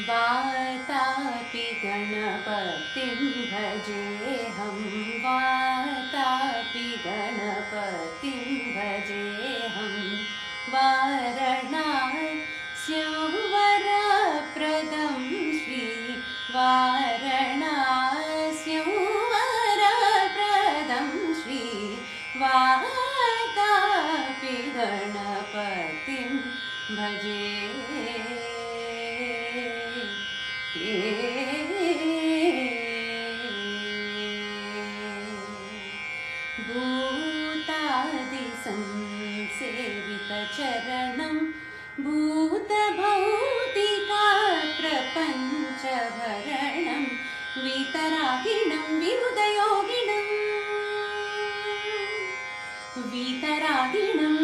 वातापि गणपतिं भजेऽहं वातापि गणपतिं भजेऽहं वारणास्यं वरप्रदं श्री वारणास्यं वरप्रदं श्री वातापि गणपतिं भजे भूतादिसंसेवितचरणं भूतभौतिका प्रपञ्चभरणं वीतरागिणं विनुतयोगिनं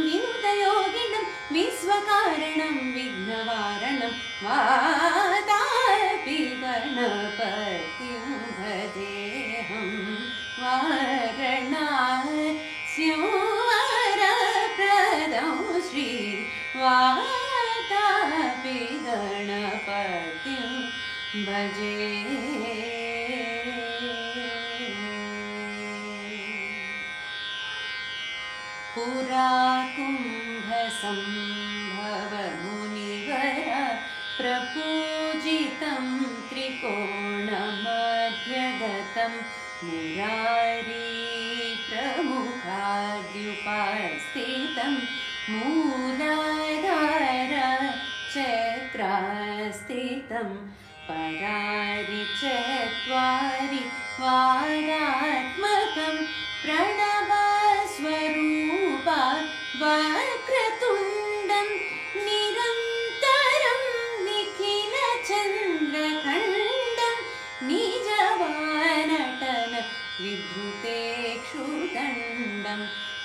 विनुतयोगिनं विश्वकारणं विघ्नवारणं वातापि गणपतिं भजेऽहं वारणास्यं वरप्रदं श्री वातापि गणपतिं भजे पुरा कुम्भसम्भवमुनिवर प्रपूजितं त्रिकोणमध्यगतं मुरारी प्रमुखाद्युपस्थितं मूलाधार चक्रास्थितं परारि चत्वारि वारात्मकं प्रणवस्वरूपा वक्रतुण्डं निरन्तरं निखिलचन्द्रखण्डं निजवानटन विधृतेक्षुदण्डं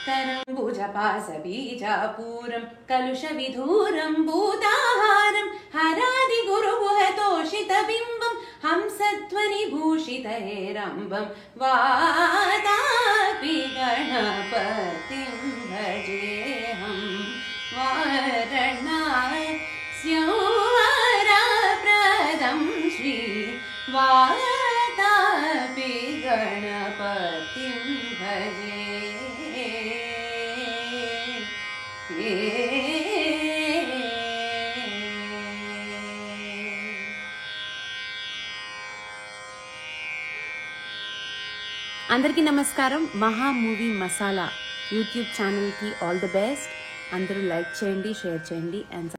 करम्बुजपासबीजापूरं कलुषविधूरं भूताहारं हरादिगुरुगुहतोषितबिम्बं हंसध्वनिभूषितहेरम्बं वातापि गणपतिं भजेऽहं वारणास्यं वरप्रदं श्री वातापि गणपतिं भजे అందరికీ నమస్కారం. మహా మూవీ మసాలా యూట్యూబ్ ఛానల్కి ఆల్ ది బెస్ట్. అందరూ లైక్ చేయండి, షేర్ చేయండి అండ్